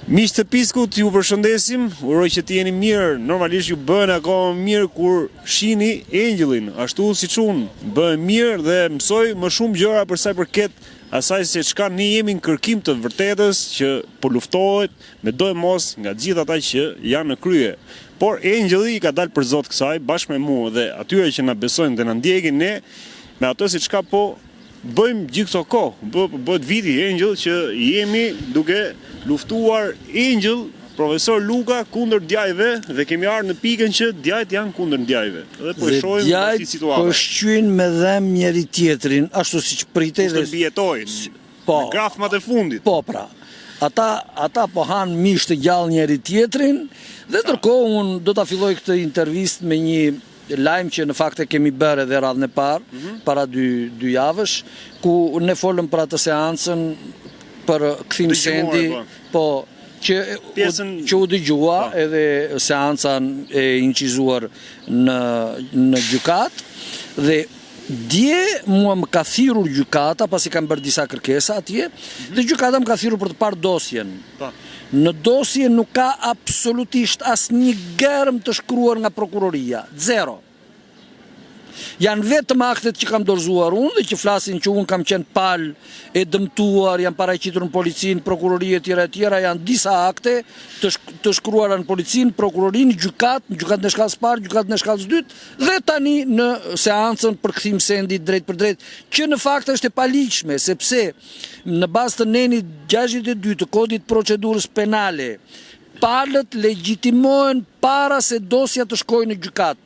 Miq të Piskut, ju përshëndesim, uroj që të jeni mirë. Normalisht ju bën akoma mirë kur shihni Engjëllin, ashtu siç unë bëhem mirë dhe mësoj më shumë gjëra për sa i përket asaj se çka ne jemi në kërkim të vërtetës që po luftohet me do e mos nga gjithë ata që janë në krye. Por Engjëlli i ka dalë për zot kësaj bashkë me mua dhe atyre që na besojnë dhe na ndjekin ne me ato se çka po bëjmë gjithë këto kohë. Bëhet viti Engjëll që jemi duke luftuar Engjëll, profesor Luka kundër djajve dhe kemi ardhur në pikën që djajt janë kundër djajve. Dhe po e shohim si situata. Po shqyn me dhem njëri tjetrin, ashtu siç pritej dhe mbijetojnë. Po. Në grafmat e fundit. Po pra. Ata po han mish të gjallë njëri tjetrin dhe ndërkohë unë do ta filloj këtë intervistë me një lajm që në fakt e kemi bërë edhe radhën e parë, para dy javësh, ku ne folëm për atë seancën për kthim sendi, po që u dëgjua edhe seancan e incizuar në gjykat dhe dje mua më ka thirrur gjykata pasi kam bërë disa kërkesa atje dhe gjykata më ka thirrur për të parë dosjen. Në dosje nuk ka absolutisht asnjë gërm të shkruar nga prokuroria, zero. Janë vetëm aktet që kam dorëzuar unë dhe që flasin që unë kam qenë palë e dëmtuar, janë paraqitur në policinë, prokurorie e tjera, janë disa akte të shkruara në policinë, prokurorinë, gjykat në shkallës parë, gjykat në shkallës dytë dhe tani në seancën për kthim sendi drejt për drejt, që në fakt është e paligjshme, sepse në bazë të nenit 62 të kodit procedurës penale, palët legjitimohen para se dosja të shkojë në gjykat.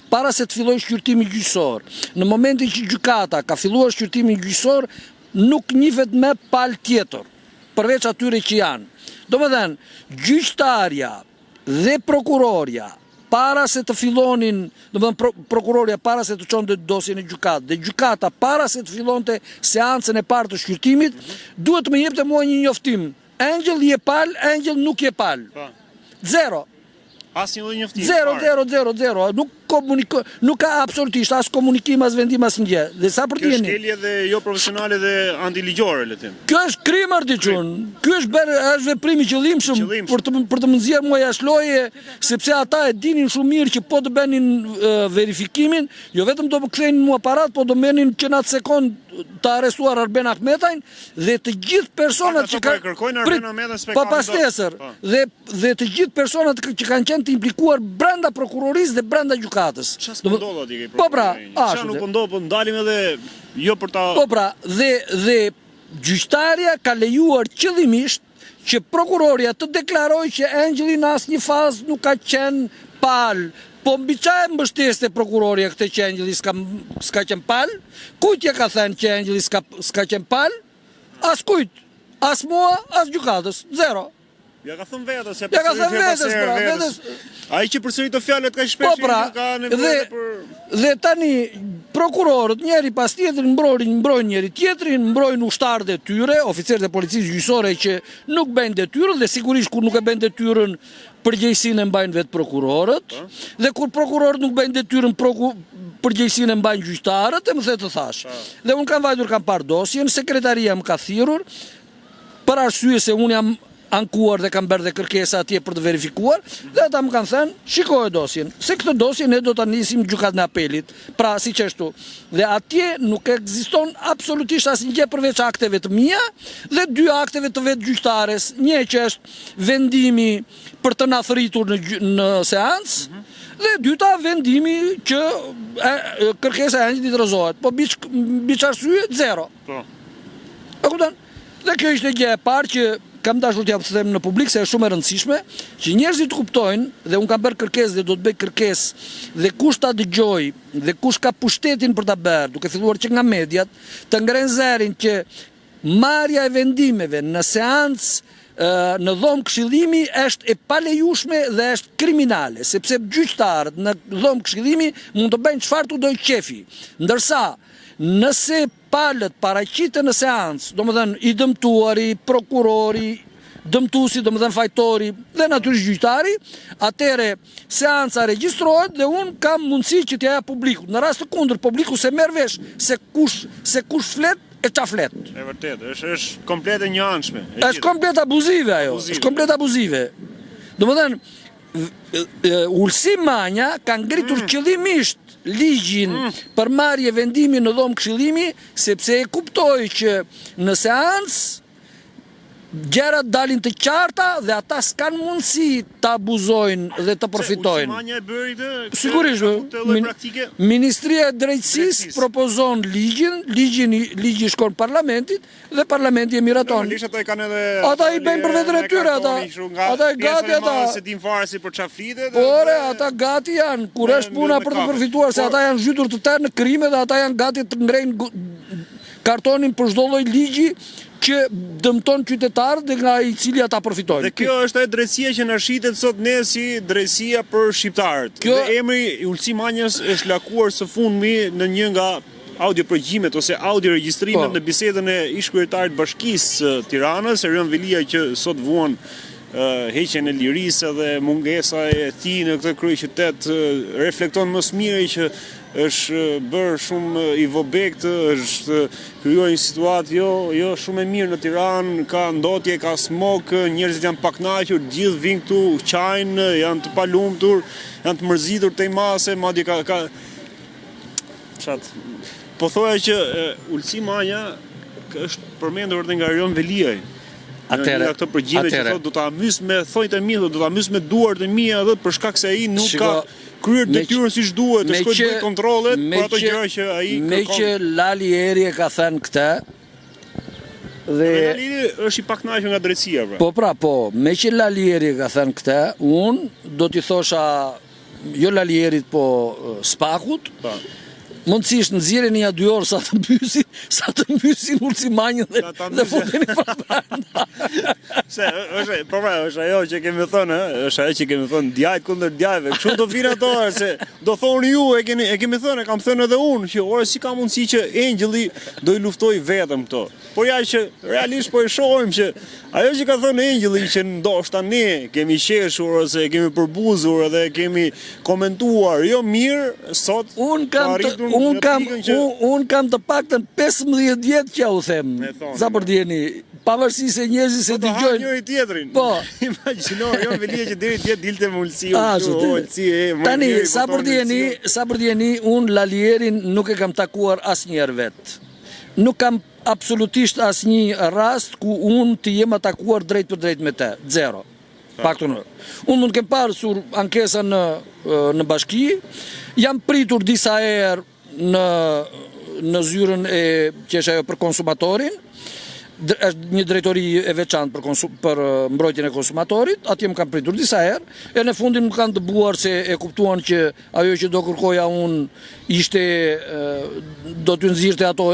Para se të filloj shqyrtimi gjyqësor. Në momentin që gjykata ka filluar shqyrtimin gjyqësor, nuk njihet me palë tjetër, përveç atyre që janë. Domethënë, gjyqtarja dhe prokuroria para se të fillonin, domethënë prokuroria para se të çonte dosjen në gjykat, dhe gjykata para se të fillonte seancën e parë të shqyrtimit, duhet të më jepte mua një njoftim. Engjëll je pal, Engjëll nuk je pal. Zero. Asnjë lloj njoftimi. Zero. Nuk ka absolutisht as komunikim, as vendim, as gjë. Dhe sa për të jeni. Kjo është shkelje dhe jo profesionale dhe antiligjore, le të them. Kjo është krim ardiçun. Ky është veprim i qëllimshëm për të më nxjerrë mua jashtë loje, sepse ata e dinin shumë mirë që po të bënin verifikimin, jo vetëm do më kthejnë mua parat, po do merrnin që në atë sekond të arrestuar Arben Ahmetajn dhe të gjithë personat që dhe të gjithë personat që kanë qenë të implikuar brenda prokurorisë dhe brenda gjykatës. Çfarë ndodh atje ke prokuroria? Po pra, çfarë nuk ndodh, po ndalim edhe jo për ta. Po pra, dhe gjyqtarja ka lejuar qëllimisht që prokuroria të deklarojë që Engjëlli në asnjë fazë nuk ka qenë pal. Po mbi çfarë mbështeste prokuroria këtë që Engjëlli s'ka qenë pal? Kujt ja ka thënë që Engjëlli s'ka qenë pal? As kujt, as mua, as gjykatës, zero. Ja ka thënë vetës, ja ka thënë vetës. Ai që përsëri të fjalët ka shpesh ka nevojë për. Dhe tani prokurorët njëri pas tjetrit mbrojnë njëri tjetrin, mbrojnë ushtarët e tyre, oficerët e policisë gjyqësore që nuk bëjnë detyrën dhe sigurisht kur nuk e bëjnë detyrën përgjegjësinë e mbajnë vetë prokurorët, dhe kur prokurorët nuk bëjnë detyrën përgjegjësinë e mbajnë gjyqtarët, e më the të thash. Dhe unë kam vajtur, kam parë dosjen, sekretaria më ka thirrur për arsye se unë jam ankuar dhe kam bërë dhe kërkesa atje për të verifikuar, dhe ata më kanë thënë, shikoj dosjen, se këtë dosje ne do ta nisim gjykatën e apelit, pra siç ashtu. Dhe atje nuk ekziston absolutisht asnjë gjë përveç akteve të mia dhe 2 akteve të vetë gjyqtares, një që është vendimi për të na thritur në seancë, dhe dyta vendimi që kërkesa e Engjëllit rrezohet, po mbi arsye zero. Po. E kupton? Dhe kjo ishte gjë e parë që kam dashur t'ja them në publik se është shumë e rëndësishme që njerëzit kuptojnë, dhe unë kam bërë kërkesë dhe do të bëj kërkesë, dhe kush ta dëgjoj dhe kush ka pushtetin për ta bërë, duke filluar që nga mediat, të ngrenë zërin që marrja e vendimeve në seancë në dhomë këshillimi është e palejueshme dhe është kriminale, sepse gjyqtarët në dhomë këshillimi mund të bëjnë çfarë tu dojë qefi, ndërsa nëse palët paraqiten në seancë, domethënë i dëmtuari, prokurori, dëmtuesi, domethënë fajtori dhe natyrisht gjyqtari, atëre seanca regjistrohet dhe unë kam mundësi që t'ja jap publikut. Në rast të kundërt publiku se merr vesh se kush flet e qaflet. E vërtet, është komplet e njëanshme. Është komplet abuzive ajo, është komplet abuzive. Domethënë, Ulsi Manja ka ngritur qëllimisht ligjin për marrje vendimi në dhomë këshillimi, sepse e kuptoi që në seancë gjërat dalin të qarta dhe ata s'kan mundësi të abuzojnë dhe të përfitojnë. Ulsi Manja e bëri këtë? Sigurisht, Ministria e Drejtësisë propozon ligji shkon parlamentit dhe parlamenti e miraton. Normalisht ata i kanë edhe ata i bëjnë për vetën e tyre ata e gati ata. Se din fare si për çfarë flitet. Por ata gati janë kur është puna për të përfituar se ata janë zhytur të tërë në krime dhe ata janë gati të ngrejnë kartonin për çdo lloj ligji që dëmton qytetarët dhe nga i cili ata përfitojnë. Dhe kjo është ajo drejtësia që na shitet sot ne si drejtësia për shqiptarët. Dhe emri Ulsi Manjës është lakuar së fundmi në një nga audiopregjimet ose audioregjistrimet në bisedën e ish-kryetarit Bashkisë Tiranës, Erion Velia, që sot vuan heqjen e lirisë dhe mungesa e tij në këtë kryeqytet reflekton më së miri që është bërë shumë i vobekt, është krijuar një situatë jo shumë e mirë në Tiranë, ka ndotje, ka smog, njerëzit janë paknaqur, gjithë vinë këtu, qajnë, janë të palumtur, janë të mërzitur tej mase, madje ka po thoya që Ulsi Manja është përmendur edhe nga Erion Veliaj. Atëherë këto përgjigje që thotë do ta amys me thojtë e mia, do ta amys me duart e mia edhe për shkak se ai nuk ka kryer detyrën siç duhet, të shkojë të bëjë kontrollet për ato gjëra që ai kërkon. Me që Lali Eri e ka thënë këtë dhe Lali është i pakënaqur nga drejtësia pra. Po, me që Lali Eri e ka thënë këtë, unë do t'i thosha jo Lali Erit po Spakut. Mundësisht nxjerrën një 2 orë sa të mbysin Ulsi Manjën dhe futeni propaganda. Se është ajo që kemi thënë, është ajo që kemi thënë djajt kundër djajve. Kështu do vinë ato se do thonë ju, e kemi thënë, kam thënë edhe unë, që ora si ka mundësi që Engjëlli do i luftoj vetëm këto. Por ja që realisht po e shohim që ajo që ka thënë Engjëlli që ndoshta ne kemi qeshur ose kemi përbuzur edhe kemi komentuar jo mirë sot. Unë kam të paktën 15 vjet që u them. Sa për djeni, pavarësisht se njerëzit se dëgjojnë njëri tjetrin. Po. Imagjino, jo Velia që deri dje dilte me Ulsi. Tani, sa për djeni, unë Lalierin nuk e kam takuar asnjëherë vet. Nuk kam absolutisht asnjë rast ku unë të jem atakuar drejt për drejt me te. Zero. Paktën. Unë mund kem parë sur ankesa në bashki, jam pritur disa herë në zyrën që është ajo për konsumatorin, është një drejtori e veçantë për mbrojtjen e konsumatorit, atje më kam pritur disa herë, e në fundin më kanë dëbuar se e kuptuan që ajo që do kërkoja unë ishte, do të nxirrte ato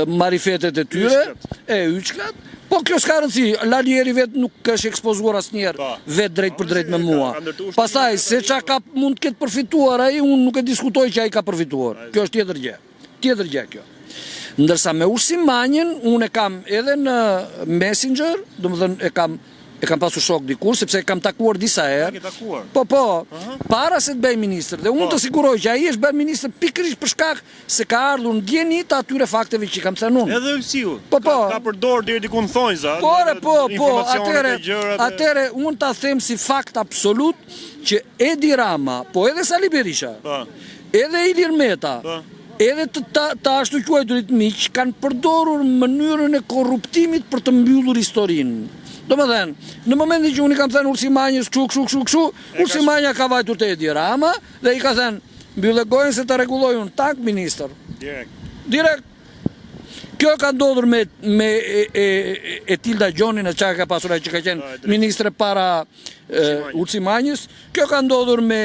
marifetet e tyre, yçklat. Po kjo s'ka rëndësi, Lalieri vetë nuk është ekspozuar asnjëherë vetë drejt për drejt me mua. Pastaj, se qa ka mund të ketë përfituar ai, unë nuk e diskutoj që ai ka përfituar. Kjo është tjetër gjë. Tjetër gjë kjo. Ndërsa me Ulsi Manjën, unë e kam edhe në Messenger, domethënë e kam pasur shok dikur, sepse e kam takuar disa herë. Po, para se të bëj ministër. Dhe unë të siguroj që ai është bërë ministër pikërisht për shkak se ka ardhur në djeni të atyre fakteve që kam thënë unë. Edhe Ulsiu. Po. Ka përdor deri diku në thonjza. Po, atëre unë ta them si fakt absolut që Edi Rama, po edhe Sali Berisha, edhe Ilir Meta, edhe të ashtu quajturit miq kanë përdorur mënyrën e korruptimit për të mbyllur historinë. Domethënë, në momentin që unë kam thënë Ulsi Manjës kështu, Ulsi Manja ka vajtur te Edi Rama dhe i ka thënë mbyllë gojën se të rregulloj unë tank ministër. Direkt. Kjo ka ndodhur me Etilda Gjonin, çka ka pasur ai që ka qenë ministre para Ulsi Manjës. Kjo ka ndodhur me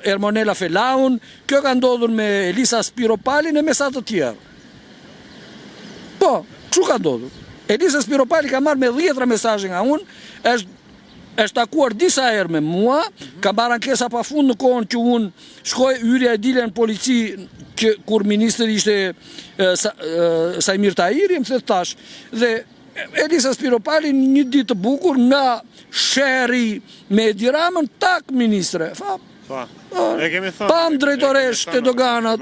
Ermonela Felaun, kjo ka ndodhur me Elisa Spiropalin e me sa të tjerë. Po, kështu ka ndodhur. Elisa Spiropali ka marrë me 10 mesazhe nga unë, është takuar disa herë me mua, ka marrë ankesa pa fund në kohën që unë shkoj hyrja e dile në polici kur ministri ishte Sajmir Tahiri, më thëtë tash. Dhe Elisa Spiropali një ditë të bukur nga sheri me Edi Ramën, tak ministre. E kemi thënë. Pam drejtoresh të doganat.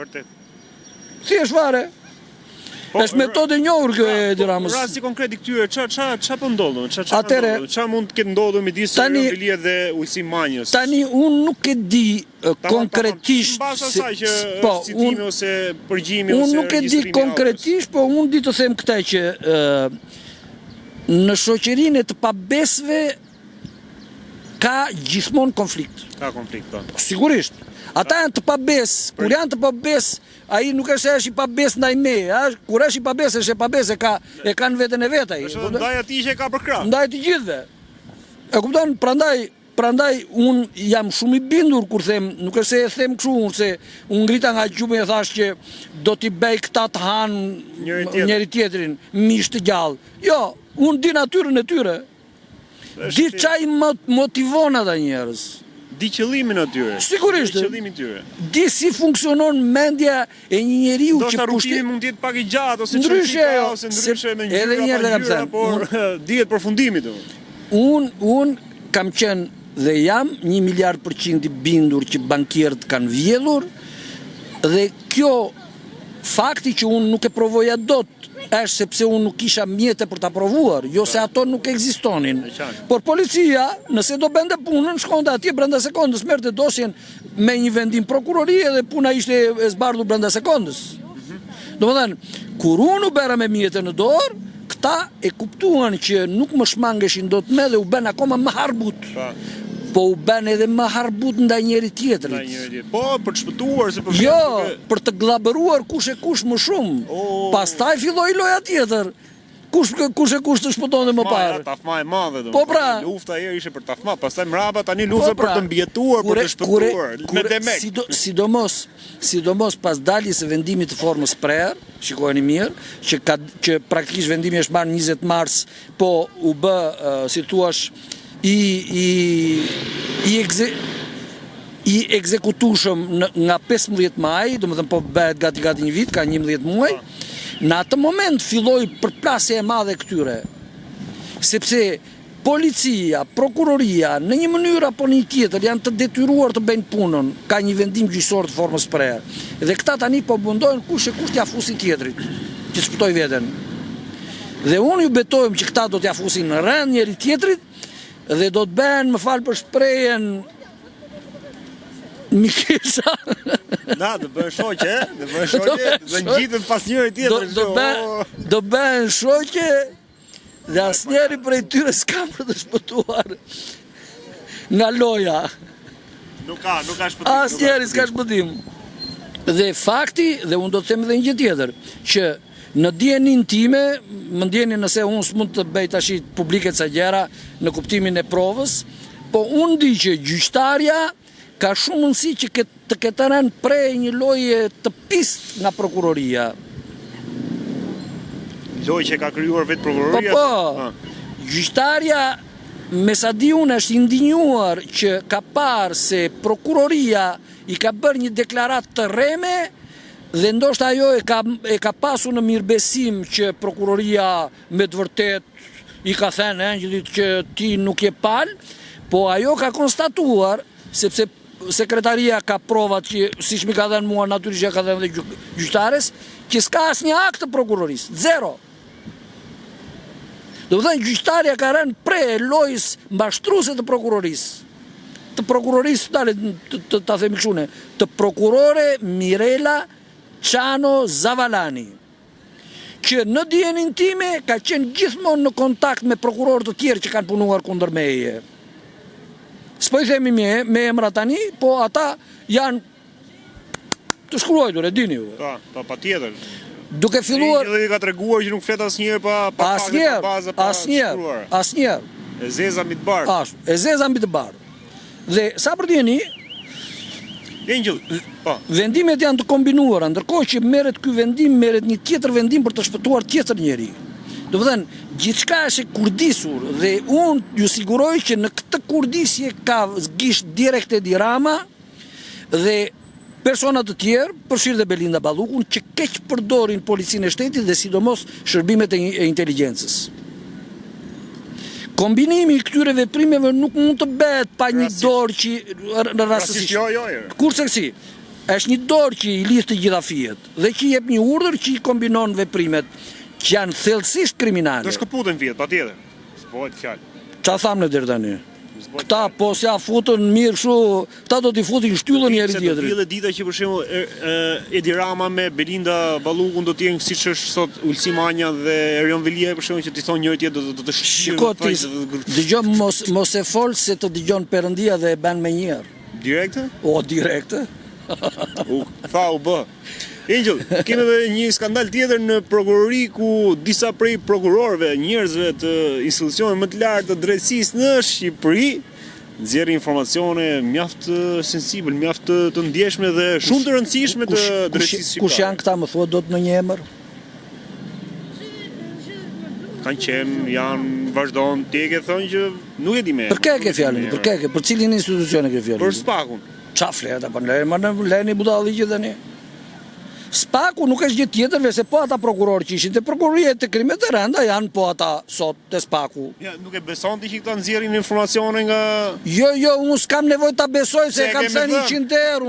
Thjesht fare. Është metodë e njohur kjo e Edi Ramës. Rasti konkret i këtyre, ç'a po ndodhën? Ç'a mund të ketë ndodhur midis Vilia dhe Ulsi Manjës? Tani unë nuk e di konkretisht citimi ose përgjimi ose unë nuk e di konkretisht, po unë di të them këtë që në shoqërinë e të pabesëve ka gjithmonë konflikt. Ka konflikt, po. Sigurisht. Ata janë të pabesë, kur janë të pabesë, ai nuk është se është i pabesë ndaj meje, kur është i pabesë, është i pabesë, e kanë veten e vet ai. Është ndaj atij që ka për krah. Ndaj të gjithëve. E kupton, prandaj un jam shumë i bindur kur them, nuk është se e them kështu, se un ngrita nga gjumë e thash që do t'i bëj këta të han njëri tjetrin mish të gjallë. Jo, un di natyrën e tyre. Di çaj motivon ata njerëz. Di qëllimin atyre. Sigurisht. Di qëllimin tyre. Di si funksionon mendja e një njeriu që pushtimi mund të jetë pak i gjatë ose ndryshe me ngjyra, por dihet përfundimi domosdoshmë. Un kam qenë dhe jam 1.000.000% i bindur që bankierët kanë vjedhur dhe kjo fakti që un nuk e provoja dot është sepse unë nuk kisha mjete për ta provuar, jo se ato nuk ekzistonin. Por policia, nëse do bënte punën, shkonte atje brenda sekondës, merrte dosjen me një vendim prokurorie dhe puna ishte e zbardhur brenda sekondës. Domethënë, kur unë u bëra me mjete në dorë, këta e kuptuan që nuk më shmangeshin dot me dhe u bën akoma më harbut. Po u bën edhe më harbut ndaj njëri tjetrit. Po, për të shpëtuar se për jo, për të glabëruar kush e kush më shumë. Pastaj filloi loja tjetër. Kush e kush të shpëtonte më parë. Tafma e madhe Po pra, lufta herë ishte për tafma, pastaj mbrapa tani lufta për të mbijetuar, për të shpëtuar. Me demek. Sidomos pas daljes së vendimit të formës prerë, shikojeni mirë, që praktikisht vendimi është marrë 20 mars, po u bë, si thua, i ekzekutueshëm nga 15 maj, domethënë po bëhet gati një vit, ka 11 muaj. Në atë moment filloi përplasja e madhe e këtyre. Sepse policia, prokuroria, në një mënyrë apo në një tjetër janë të detyruar të bëjnë punën, ka një vendim gjyqësor të formës prerë. Dhe këta tani po mundojnë kush e kush t'ia fusin tjetrit, që shpëtoj veten. Dhe unë ju betojmë që këta do t'ia fusin në rend njëri tjetrit dhe do të bëhen, më fal për shprehjen, Mikesha. Na, do bëhen shoqe, do ngjiten pas njëri tjetrit. Do bëhen shoqe dhe asnjëri prej tyre s'ka për të shpëtuar nga loja. Nuk ka shpëtim. Asnjëri s'ka shpëtim. Dhe fakti, dhe unë do të them edhe një gjë tjetër, që në dijenin time, më ndjeni nëse unë s'mund të bëj tash publike ca gjëra në kuptimin e provës, po unë di që gjyqtarja ka shumë mundësi që të ketë rënë prej një loje të pist nga prokuroria. Lojë që ka krijuar vetë prokuroria? Po, gjyqtarja, me sa di unë, është indinjuar që ka parë se prokuroria i ka bërë një deklarat të rreme dhe ndoshta ajo e ka pasur në mirëbesim që prokuroria me të vërtet i ka thënë Angjelit që ti nuk je pal, po ajo ka konstatuar, sepse sekretaria ka provat që siç më ka dhënë mua natyrisht ka dhënë dhe gjyqtares, që s'ka asnjë akt të prokurorisë, zero. Do të thënë gjyqtarja ka rënë pre lojës mbashtruese të prokurorisë. Të prokurorisë, ta themi kështu ne, të prokurore Mirela Çano Zavalani, që në dijenin time ka qenë gjithmonë në kontakt me prokurorë të tjerë që kanë punuar kundër meje. S'po i themi me emra tani, po ata janë të shkruar, e dini ju. Pa tjetër. Duke filluar... Ai ka treguar që nuk flet asnjëherë pa bazë pa shkruar. Asnjëherë. E zeza mbi të bardhë. E zeza mbi të bardhë. Dhe sa për djeni, vendimet janë të kombinuara, ndërkohë që merret ky vendim, merret një tjetër vendim për të shpëtuar tjetër njeri. Do të thënë, gjithçka është e kurdisur dhe unë ju siguroj që në këtë kurdisje ka gisht direkt Edi Rama dhe persona të tjerë, përfshirë dhe Belinda Ballukun, që keq përdorin policinë e shtetit dhe sidomos shërbimet e inteligjencës. Kombinimi i këtyre veprimeve nuk mund të bëhet pa një dorë që rastësisht. Jo. Kurse si, është një dorë që i lidh të gjitha fijet dhe që jep një urdhër që i kombinon veprimet që janë thellësisht kriminale. Do shkëputen fijet, patjetër. S'bëhet fjalë. Qa thamë në deri tani? Këta po s'ja futën mirë kështu, këta do t'i futin shtyllën njëri Se do tjetrit. vjen dita që për shembull Edi Rama me Belinda Ballukun do të jenë siç është sot Ulsi Manja dhe Erion Velia për shembull që ti thonë njëri tjetër do të shqyrë. Shiko ti, dëgjon mos e fol se të dëgjon Perëndia dhe e bën më njëherë. Direkte? O direkte? U bë. Angel, kemi edhe një skandal tjetër në prokurori ku disa prej prokurorëve, njerëzve të institucioneve më të lartë të drejtësisë në Shqipëri nxjerrin informacione mjaft sensibël, mjaft të ndjeshme dhe shumë të rëndësishme të drejtësisë shqiptare. Kush janë këta, më thua dot në një emër? Kanë qenë, janë, vazhdon, ti e ke thënë që nuk e di më. Për kë e ke fjalën? Për kë? Për cilin institucion e ke fjalën? Për Spakun. Qa flet apo leni budalli që tani? Spaku nuk është gjë tjetër veç se po ata prokurorë që ishin te prokuroria të krimeve të rënda janë po ata sot te Spaku. Ja, nuk e beson ti që këta nxjerrin informacione nga Jo, unë s'kam nevojë ta besoj se e kam thënë 100 herë,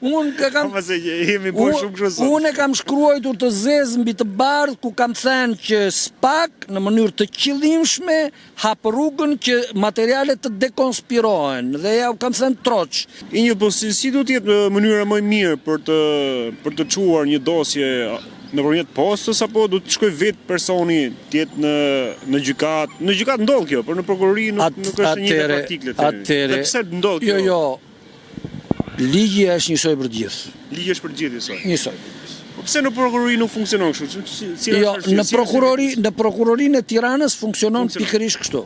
unë kam jemi bërë shumë kështu sot. Unë e kam shkruar të zezë mbi të bardhë ku kam thënë që Spak në mënyrë të qëllimshme hap rrugën që materialet të dekonspirohen dhe ja kam thënë troç. Një po si do të jetë mënyra më e mirë për të çuar një dosje nëpërmjet postës apo do të shkoj vetë personi të jetë në gjykat. Në gjykat ndodh kjo, por në prokurori nuk është një praktikë. Atëre. Pse ndodh kjo? Jo. Ligji është njësoj për gjithë. Ligji është për gjithë njësoj. Njësoj. Po pse në prokurori nuk funksionon kështu? Jo, në prokurorinë e Tiranës funksionon pikërisht kështu.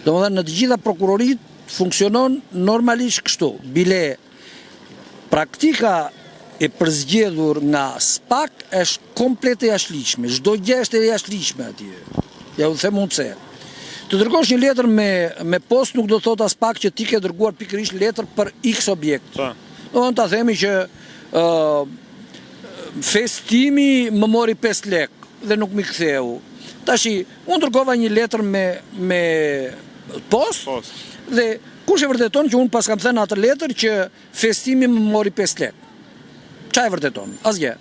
Domethënë në të gjitha prokuroritë funksionon normalisht kështu. Bile praktika e përzgjedhur nga Spak është komplet e jashtëligjshme. Çdo gjë është e jashtëligjshme atje. Ja u them unë pse. Të dërgosh një letër me post nuk do thot as pak që ti ke dërguar pikërisht letër për X objekt. Do ta themi që festimi më mori 5 lek dhe nuk mi ktheu. Tashi, unë dërgova një letër me post dhe kush e vërteton që unë pas kam thënë atë letër që festimi më mori 5 lek. Qa e vërteton? Asgjë.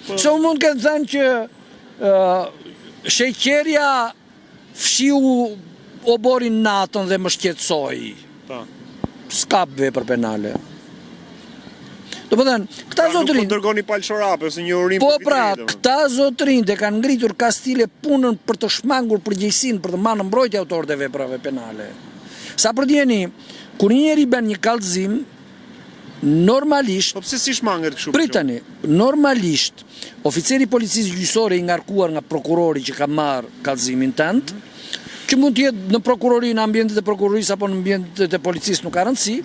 Se unë mund këtë thënë që sheqerja fshiu oborin natën dhe më shqetësoj. S'ka vepër penale. Do më thënë, këta zotrin... Nuk po dërgoni palëshorape ose një urim po pra, këta zotrin dhe kanë ngritur kastile punën për të shmangur përgjegjësinë për të marrë mbrojtje autorët e veprave penale. Sa për djeni, kur njeri bën një kallëzim, normalisht... Po pse si shmanget kështu? Pritani, normalisht, oficeri policisë gjyqësore i ngarkuar nga prokurori që ka marrë kallëzimin tënd, që mund të jetë në prokurori, në ambientet e prokurorisë apo në ambientet e policisë nuk ka rëndësi,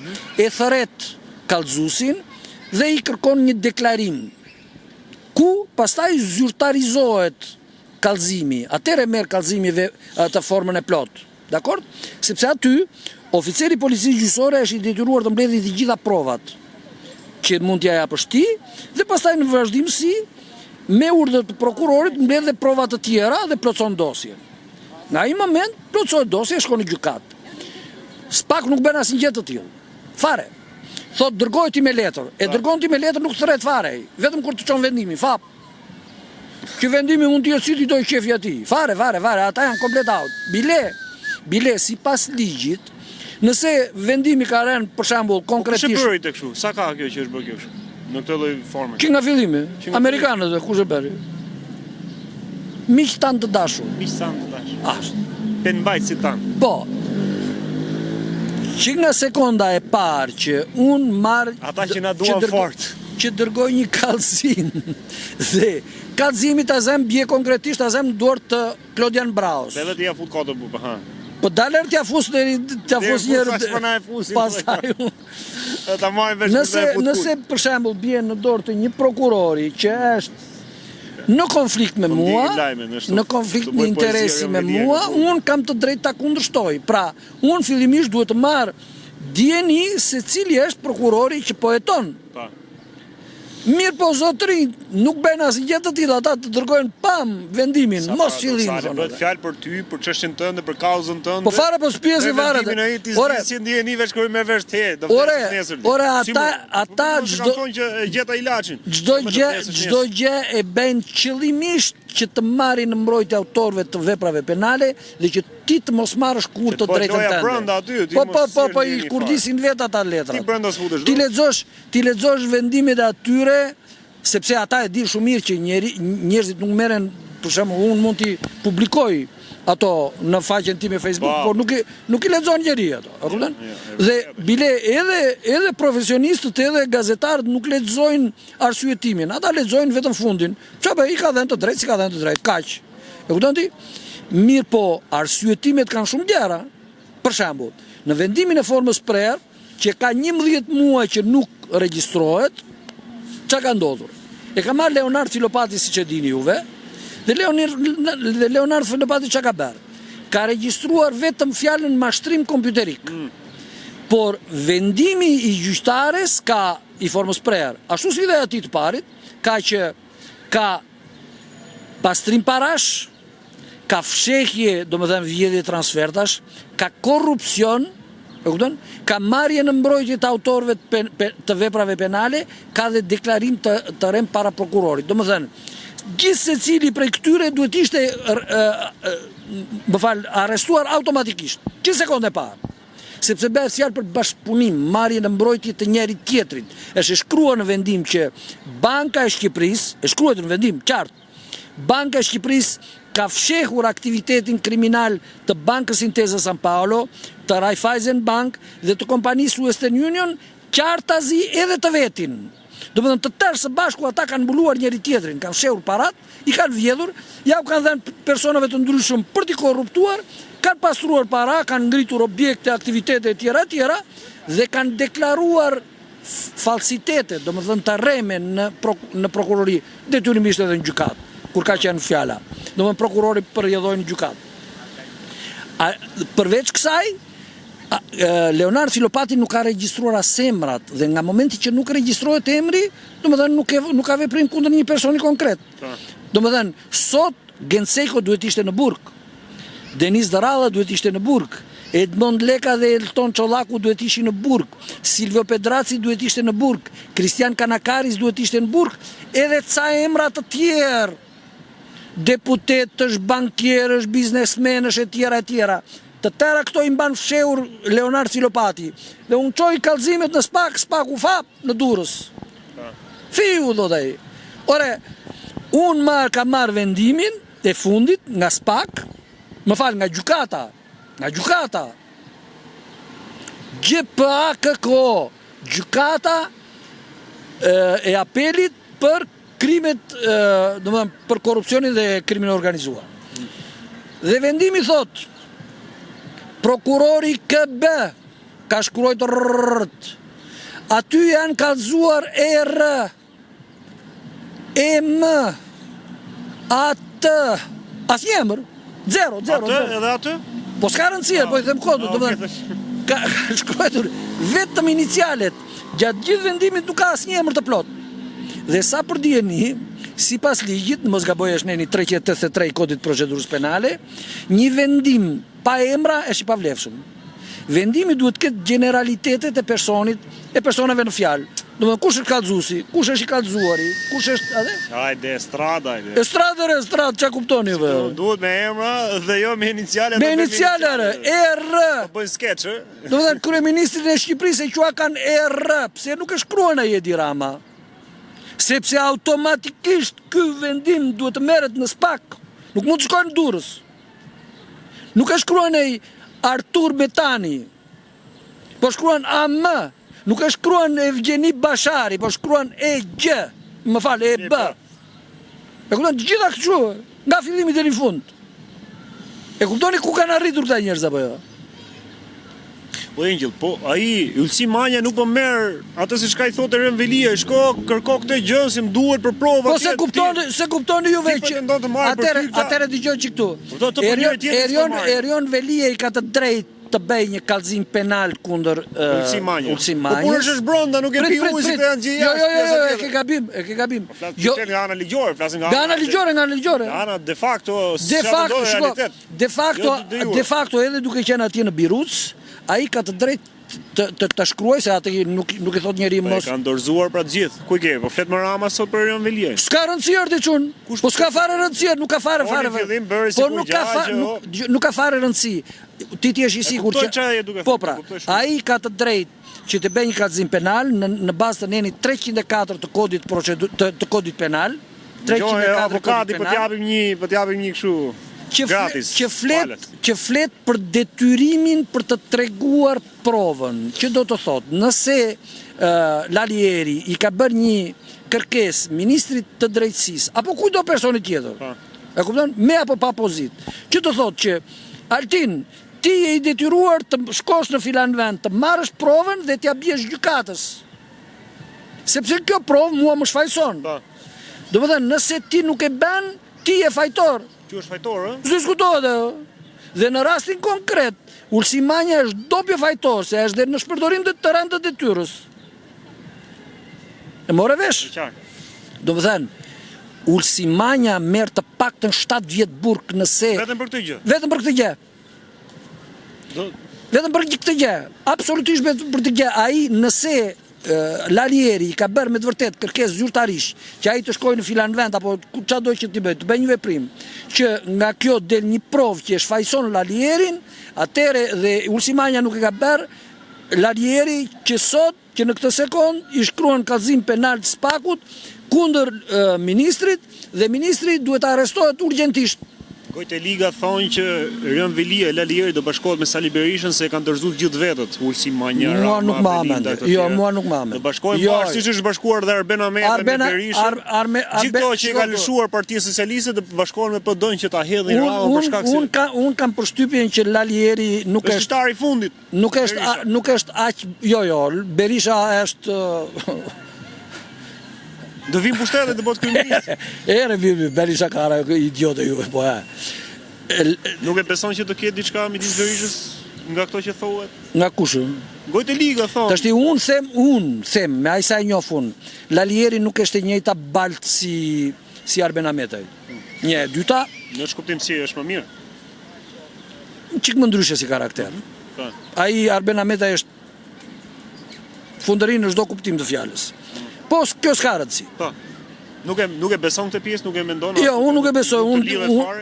e thret kallëzuesin dhe i kërkon një deklarim ku pastaj zyrtarizohet kallëzimi. Atëherë merr kallëzimi atë formën e plot. Dakor? Sepse aty oficeri policisë gjyqësore është i detyruar të mbledhë të gjitha provat që mund t'ja japësh ti dhe pastaj në vazhdimsi me urdhër të prokurorit mbledh dhe prova të tjera dhe plotson dosjen. Nga ai moment plotsohet dosja, shkon në gjykat. Spak nuk bën asnjë gjë të tillë. Fare. Thot dërgoj ti me letër. E dërgon ti me letër nuk thret fare. Vetëm kur të çon vendimin, fap. Që vendimi mund të jetë si ti do i qefi aty. Fare, ata janë komplet out. Bile sipas ligjit, nëse vendimi ka rënë për shembull konkretisht. Kush e bëri tek kështu? Sa ka kjo që është bërë kjo kështu? Në këtë lloj forme. Që nga fillimi, amerikanët kush e bëri? Miq tan të dashur. Ashtë. Pen mbajt si tan. Po. Që nga sekonda e parë që unë marrë... Ata që na duan fort. Që dërgoj një kallëzim dhe kallëzimi ta zem bje konkretisht ta zem në dorë të Klodian Braus. Dhe t'ja fut kodë bu, ha. Po dalër t'ja fus njërë... Pastaj Nëse për shembull bje në dorë të një prokurori që është në konflikt me mua, në konflikt në interesi me mua, unë kam të drejtë ta kundërshtoj. Pra, unë fillimisht duhet të marrë dieni se cili është prokurori që po heton. Mirë po zotërin, nuk bëjnë asnjë gjë të tillë, ata të dërgojnë pam vendimin, mos fillim. Bëhet fjalë për ty, për çështjen tënde, për kauzën tënde. Po fare po spjesi varet. Ore, si ndjeni veç kur me vesh te, do të nesër. Ore, ata çdo thonë që gjeta ilaçin. Çdo gjë e bëjnë qëllimisht që të marrin në mbrojtje autorëve të veprave penale dhe që ti të mos marrësh kurrë të drejtën tënde. Po, i kurdisin vet ata letrat. Ti brenda sfutesh. Ti lexosh vendimet e atyre, sepse ata e dinë shumë mirë që njerëzit nuk merren, për shembull, unë mund t'i publikoj ato në faqen time Facebook, por nuk i lexon njeriu ato, e kupton? Dhe bile edhe profesionistët, edhe gazetarët nuk lexojnë arsyetimin, ata lexojnë vetëm fundin. Çfarë i ka dhënë të drejtë, si ka dhënë të drejtë, kaq. E kupton ti? Mirë po, arsyetimet kanë shumë gjëra. Për shembull, në vendimin e formës prerë, që ka 11 muaj që nuk regjistrohet, çka ka ndodhur? E ka marrë Leonard Filopati, siç e dini juve, dhe Leonard Filopati çka ka bërë? Ka regjistruar vetëm fjalën mashtrim kompjuterik. Por vendimi i gjyqtares ka i formës prerë, ashtu si dhe ati të parit, ka që ka pastrim parash, ka fshehje, domethënë vjedhje transfertash, ka korrupsion, ka marrje në mbrojtje të autorëve të veprave penale, ka dhe deklarim të rem para prokurorit. Domethënë, gjithë secili prej këtyre duhet ishte arrestuar automatikisht, që sekondë e parë. Sepse bëhet fjalë për bashkëpunim, marrje në mbrojtje të njëri tjetrit. Është shkruar në vendim që Banka e Shqipërisë, është shkruar në vendim qartë, Banka e Shqipërisë ka fshehur aktivitetin kriminal të Bankës Intesa San Paolo, të Raiffeisen Bank dhe të kompanisë Western Union, qartazi edhe të vetin. Domethënë të tërë së bashku ata kanë mbuluar njëri tjetrin, kanë fshehur parat, i kanë vjedhur, ja u kanë dhënë personave të ndryshëm për t'i korruptuar, kanë pastruar para, kanë ngritur objekte, aktivitete e tjera dhe kanë deklaruar falsitete, domethënë të rreme në prokurori, detyrimisht edhe në gjykatë, kur ka qenë fjala. Domethënë prokurori përjedhoi në gjykatë. Përveç kësaj, Leonard Filopati nuk ka regjistruar as emrat dhe nga momenti që nuk regjistrohet emri, domethënë nuk ka veprim kundër një personi konkret. Domethënë, sot Genseko duhet ishte në burg, Denis Daralla duhet ishte në burg, Edmond Leka dhe Elton Çollaku duhet ishin në burg, Silvio Pedraci duhet ishte në burg, Kristian Kanakaris duhet ishte në burg, edhe ca emra të tjerë, deputetësh, bankierësh, biznesmenësh e tjera. Të tëra këto i mban fshehur Leonard Filopati. Dhe unë çoj kallëzimet në SPAK u fap në Durrës. Fiu do ai. Ore, unë kam marrë vendimin e fundit nga SPAK, nga gjykata. GPAKK, gjykata e apelit për krimet, domethënë për korrupsionin dhe krimin e organizuar. Dhe vendimi thot, prokurori KB ka shkruar rrt. Aty janë kallëzuar ER, EM, AT, asnjë emër, zero. Edhe aty? Po s'ka rëndësi, po i them kodin, domethënë ka shkruar vetëm inicialet. Gjatë gjithë vendimit nuk ka asnjë emër të plot. Dhe sa për dijeni, sipas ligjit, mos gaboj është neni 383 i kodit procedurës penale, një vendim pa emra është i pavlefshëm. Vendimi duhet këtë generalitetet e personave në fjalë. Domethënë kush është kallëzuesi, kush është i kallëzuari, kush është, Hajde, estrada. Estrada, çka kuptoni vë? Duhet me emra dhe jo me iniciale. Me iniciale, ER. Po bëjnë skeç, ë? Domethënë kryeministrin e Shqipërisë e qua kanë ER, pse nuk e shkruan ai Edi Rama? Sepse automatikisht ky vendim duhet të merret në SPAK, nuk mund të shkojë në Durrës. Nuk e shkruan ai Artur Betani, po shkruan AM, nuk e shkruan Evgjeni Bashari, po shkruan EG, EB. E kuptoni të gjitha këtu, nga fillimi deri në fund. E kuptoni ku kanë arritur këta njerëz apo jo? Po Engjëll, po ai Ylsi Manja nuk po merr atë siç ka i thotë Eren Velia, shko kërko këtë gjë si më duhet për prova. Po se kuptoni juve që atëre dëgjoj çik këtu. Erion Velia i ka të drejtë të bëj një kallëzim penal kundër Ulsi Manjës. Ulsi Po Manjës. punësh është brenda, nuk e pi ujë si të janë gjithë Jo, jashtë. e ke gabim. Jo, nga ana ligjore, flasim nga Nga ana ligjore. Nga ana de facto, De realitet. facto edhe duke qenë atje në Biruc, ai ka të drejtë të shkruaj se atë nuk i thot njeri mos. Kanë dorëzuar pra të gjithë. Ku i ke? Po flet me Rama sot për Erion Veliaj. S'ka rëndësi ti çun. Po s'ka fare rëndësi, nuk ka fare. Po nuk ka fare rëndësi. Ti je i sigurt që po pra, ai ka të drejtë që të bëjë një kallëzim penal në bazë të nenit 304 të kodit të kodit penal. 304 avokati po t'japim një kështu gratis. Që flet për detyrimin për të treguar provën, që do të thotë, nëse Lalieri i ka bërë një kërkesë ministrit të drejtësisë apo kujdo personi tjetër. E kupton? Me apo pa pozitë. Që do thotë që Altin, ti je i detyruar të shkosh në filan vend, të marrësh provën dhe t'ja bjesh gjykatës. Sepse kjo provë mua më shfaqson. Domethënë, nëse ti nuk e bën, ti je fajtor. Që është fajtor, ë? Diskutohet. Dhe në rastin konkret, Ulsi Manja është doppio fajtor, se është dhe në shpërdorim të rënd të detyrës. E more vesh? Do më thënë, Ulsi Manja merr të paktën 7 vjet burg nëse... Vetëm për këtë gjë? Vetëm për këtë gjë. Vetëm për këtë gjë. Absolutisht vetëm për këtë gjë. Ai nëse Lalieri ka bërë me të vërtet kërkesë zyrtarisht që ai të shkojë në filan vend apo çdo që ti bëj, të bëj një veprim që nga kjo del një provë që shfaqson Lalierin, atëre dhe Ulsi Manja nuk e ka bërë, Lalieri që në këtë sekond i shkruan kallëzim penal të Spakut kundër ministrit dhe ministri duhet të arrestohet urgjentisht. Gojtë e Liga thonë që Erion Veliaj e Lalieri do bashkohet me Sali Berishën se kanë dorëzuar gjithë vetët, Ulsi Manja, Mua nuk më amend. Jo, mua nuk më amend. Do bashkohen bashkë siç është bashkuar dhe Arben Ahmeta me Berishën. Gjithë këto që ka lëshuar Partia Socialiste do bashkohen me PD-n që ta hedhin Rama për shkak se un kam përshtypjen që Lalieri nuk është shtari i fundit. Nuk është aq, jo, Berisha është do vim pushtetet të bëhet kryeminist. Berisha ka idiotë juve, po e. Nuk e beson që do ketë diçka midis Berishës nga këto që thuhet? Nga kush? Gojtë e Liga thonë. Tashti unë them, me ai sa e njoh unë, Lalieri nuk është e njëjta balt si Arben Ahmetaj. Një, dyta, në shkuptim si është më mirë. Çik më ndryshe si karakter. Ai Arben Ahmetaj është fundërin në çdo kuptim të fjalës. Po, kjo s'ka rëndësi. Po. Nuk e beson këtë pjesë, nuk e mendon. Jo, unë nuk e besoj.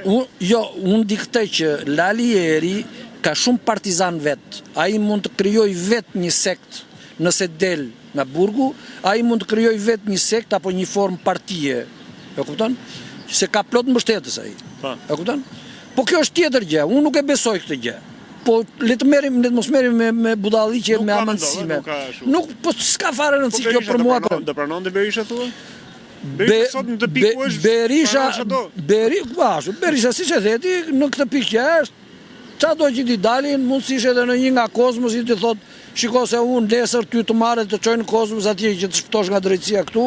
Unë di këtë që Lalieri ka shumë partizan vet. Ai mund të krijojë vet një sekt nëse del nga burgu, ai mund të krijojë vet një sekt apo një formë partie. E kupton? Se ka plot mbështetës ai. E kupton? Po kjo është tjetër gjë. Unë nuk e besoj këtë gjë. Po le të mos merrim me budalliqe, me amandësime. Nuk, po s'ka fare rëndësi kjo për mua. Do pranonte Berisha thua? Berisha si që theti, në këtë pikë që është, qa do që ti dalin, mundësish edhe në një nga Kozmos i ti thot, shiko se unë lesër ty të marrë të qojnë Kozmos atje që të shpëtosh nga drejtësia këtu,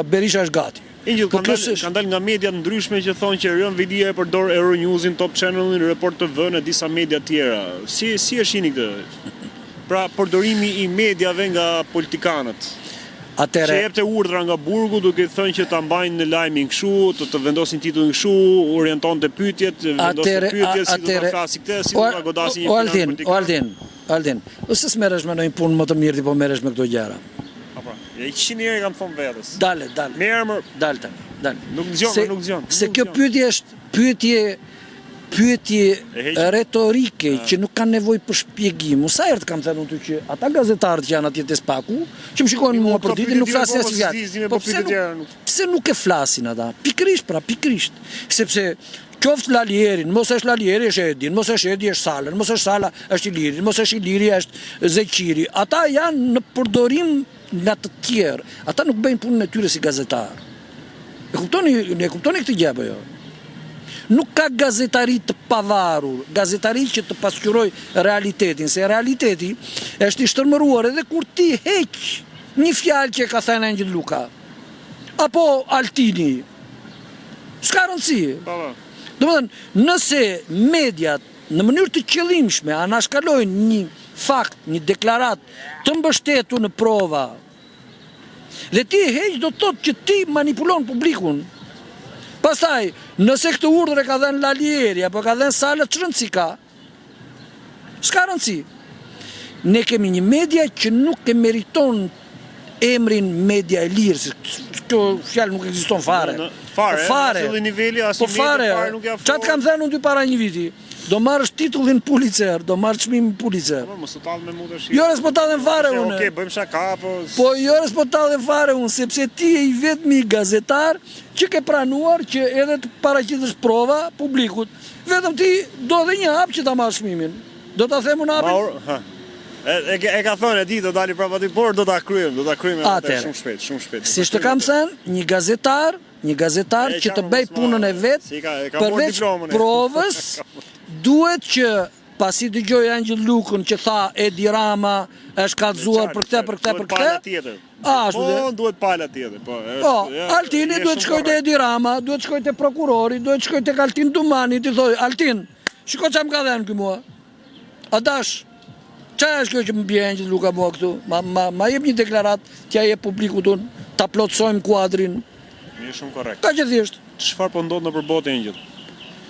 Berisha është gati. Kanë dalë nga media të ndryshme që thonë që Erion Veliaj e përdor Euronewsin, Top Channelin, Report TV në disa media tjera. Si e shihni këtë? Pra përdorimi i mediave nga politikanët. Që jepte urdhra nga burgu duke thënë që ta mbajnë në lajmin kështu, të vendosin titullin kështu, orientonte pyetjet, vendoste pyetje si do ta flasi këtë, si do ta godasi një politikan. Aldin, ose s'merresh me ndonjë punë më të mirë ti po merresh me këto gjëra. Ja 100 herë kam thonë vetes. Dale. Me emër, dal. Nuk zgjon. Se kjo pyetje është pyetje retorike që nuk kanë nevojë për shpjegim. Sa herë kam thënë unë që ata gazetarët që janë atje te Spaku, që më shikojnë mua për ditën, nuk flasin as fjalë. Po pse nuk e flasin ata? Pikrisht. Sepse qoftë Lalierin, mos është Lalieri është Edin, mos është Edi është Sala, mos është Sala është Iliri, mos është Iliri është Zeqiri. Ata janë në përdorim nga të tjerë. Ata nuk bëjnë punën e tyre si gazetar. E kuptoni këtë gjë apo jo? Nuk ka gazetari të pavarur, gazetari që të pasqyroj realitetin, se realiteti është i shtërmëruar edhe kur ti heq një fjalë që ka thënë Angel Luka apo Altini. S'ka rëndësi. Domethënë, nëse mediat në mënyrë të qëllimshme anashkalojnë një fakt, një deklarat të mbështetur në prova, dhe ti e heq, do të thotë që ti manipulon publikun. Pastaj, nëse këtë urdhër e ka dhënë Lalieri apo ka dhënë Sala, ç'rëndësi ka? S'ka rëndësi. Ne kemi një media që nuk e meriton emrin media e lirë, se kjo fjalë nuk ekziston fare. Fare. Asnjë niveli, asnjë media fare nuk ja afro. Çat kam thënë unë dy para një viti. Do marrësh titullin Pulitzer, do marrë çmimin Pulitzer. Po mos u tall me mua tash. Jo, s'po tallem fare unë. Okej, bëjmë shaka po. Po jo, s'po tallem fare unë, sepse ti je i vetmi gazetar që ke pranuar që edhe të paraqitesh prova publikut. Vetëm ti do dhe një hap që ta marrësh çmimin. Do ta them unë hapin. E ka thënë, e di, do dali prapa ti, por do ta kryejmë atë shumë shpejt. Si të kam thënë, një gazetar që të bëj punën e vet, përveç provës, duhet që pasi dëgjoj Angjel Lukën që tha Edi Rama është kallëzuar për këtë. Ashtu dhe. Po, duhet pala tjetër. Po, Altini duhet shkoj te Edi Rama, duhet shkoj te prokurori, duhet shkoj te Altin Dumani, ti thoj, Altin, shiko çam ka dhënë ky mua. A dash? Qa është kjo që më bje Angjel Luka mua këtu? Ma jep një deklarat, tja jep publiku ton, ta plotsojmë kuadrin. Një shumë korrekt. Ka që thjesht. Çfarë po ndodh nëpër botë Angjel?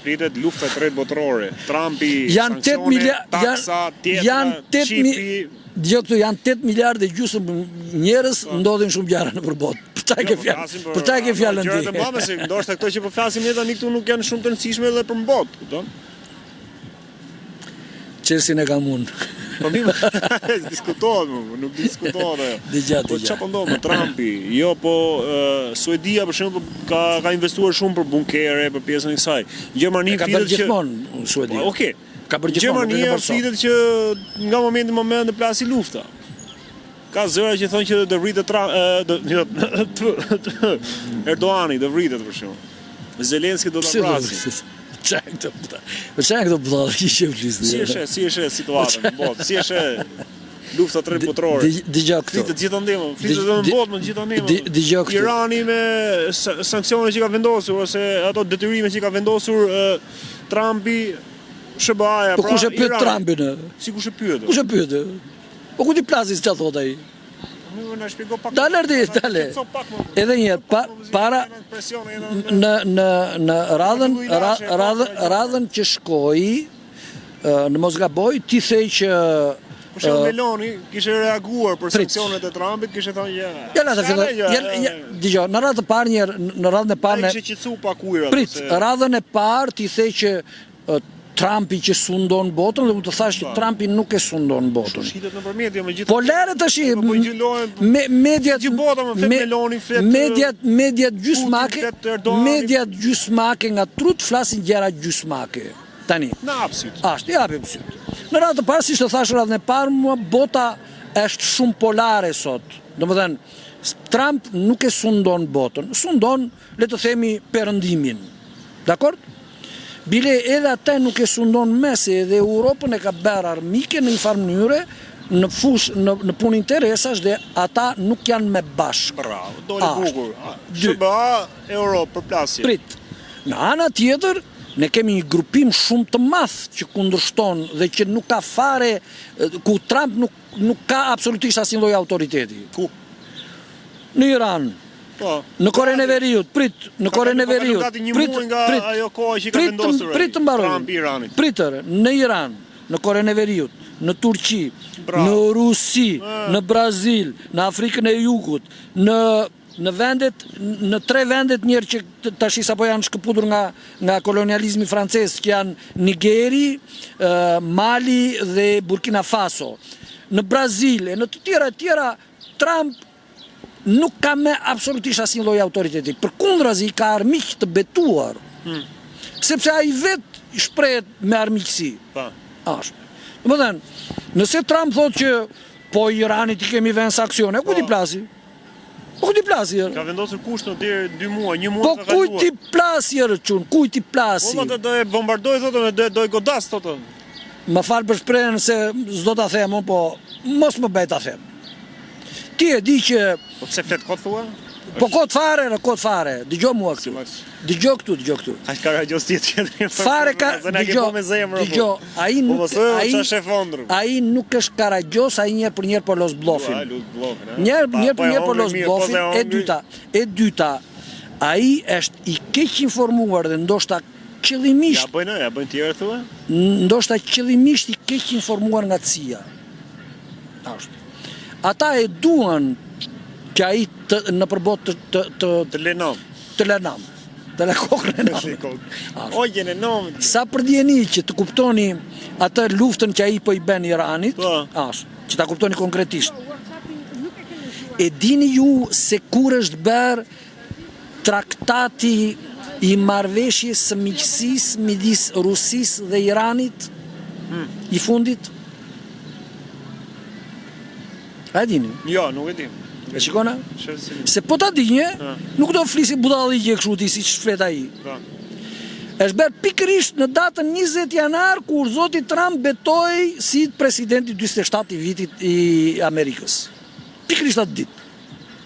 Pritet lufta e tretë botërore. Trumpi, sancione, taksa, tjetra, Shqipi. Janë 8 miliardë e gjysmë njerëz ndodhin shumë gjëra nëpër botë. Për ta e ke fjalën ti. Gjërat e mëdha se ndoshta këto që po flasim ne tani këtu nuk janë shumë të rëndësishme edhe për botë, kupton? Çelsin e kam unë. Po mirë, diskutohet, nuk diskutohet ajo. Dëgjat. Po çfarë po ndodh me Trumpi? Jo, po Suedia për shembull ka investuar shumë për bunkere, për pjesën e kësaj. Gjermania ka bërë gjithmonë Suedia. Okej. Ka bërë gjithmonë. Gjermania fitet që nga momenti në moment të plasi lufta. Ka zëra që thonë që do vritet Erdoani, do vritet për shembull. Zelenski do ta vrasë. Çfarë këto bllokë që she flisni? Si është situata në botë? Si është lufta tretë botërore? Dëgjoj këto. Flitet gjithandej, flitet edhe në botë, gjithandej. Dëgjoj këto. Irani me sanksionet që ka vendosur ose ato detyrime që ka vendosur Trumpi, SBA-ja. Po kush e pyet Trumpin? Si kush e pyet? Kush e pyet? Po ku ti plasis çfarë thot ai? Dale. Edhe një herë, para në radhën që shkoi, në mos gaboj, ti thej që për shembull Meloni kishte reaguar për sanksionet e Trumpit, kishte thënë ja la ta filloj. Dgjoj, në radhën e parë kishte qetësu pak ujëra. Prit, radhën e parë ti thej që Trumpi që sundon botën, dhe më të thash që Trumpi nuk e sundon botën. Shitet nëpër media me gjithë. Po lere tash mediat gjysmake nga trut flasin gjëra gjysmake. Tani. Na hapsyt. Ashtu, japim syt. Në radhën e parë, siç të thash radhën e parë, mua bota është shumë polare sot. Domethënë, Trump nuk e sundon botën, sundon, le të themi, perëndimin. Dakor? Bile edhe ata nuk e sundon mese edhe Europën e ka bërë armike në një farë mënyre në fush në punë interesash dhe ata nuk janë me bashkë. Bravo, dole bukur. SBA, Europë, përplasje. Prit. Në ana tjetër, ne kemi një grupim shumë të madh që kundërshton dhe që nuk ka fare, ku Trump nuk ka absolutisht asnjë lloj autoriteti. Ku? Në Iran. Në Korenë e Veriut, në Korenë e Veriut. Prit të mbaroj. Në Iran, në Korenë e Veriut, në Turqi, në Rusi, në Brazil, në Afrikën e Jugut, në vendet, në 3 vendet njerë që tash sapo janë shkëputur nga kolonializmi francez, që janë Nigeri, Mali dhe Burkina Faso. Në Brazil, në të tjera, Trump nuk ka me absolutisht asnjë lloj autoriteti. Përkundrazi ka armiq të betuar. Sepse ai vet shprehet me armiqësi. Ashtu. Domethënë, nëse Trump thotë që po Irani ti kemi vënë sanksione, ku ti plasi? Po ku ti plasi? Ka vendosur kushte deri 2 muaj, 1 muaj ka kaluar. Po ku ti plasi çun? Ku ti plasi? Po do e bombardoj thotë, do e godas thotë. Më fal për shprehjen se s'do ta them, po mos më bëj ta them. Ti e di që... Po pse flet kot thua? Po kot fare, dëgjoj mua këtu. Dëgjoj këtu. Ka karagjos tjetër. Fare ka, dëgjoj, ai nuk është karagjos, ai një për njërë për los blofin. Njërë për njërë për los blofin, e dyta, ai është i keq informuar dhe ndoshta qëllimisht. Ja bëjnë tjerë thua? Ndoshta qëllimisht i keq informuar nga CIA. Ashtu. Ata e duan që ai në përbot të lenam. Të lekokë lenam. Oje lenam. Sa për djeni që të kuptoni atë luftën që ai po i bën Iranit, që ta kuptoni konkretisht. E dini ju se kur është bërë traktati i marrëveshjes së miqësisë midis Rusisë dhe Iranit i fundit? A dini? Jo, nuk e dim. E shikona? Se po ta dinje, nuk do flisi budalligje kështu ti si që flet ai. Është bërë pikërisht në datën 20 janar kur zoti Trump betoi si presidenti 47 i vitit i Amerikës. Pikërisht atë ditë.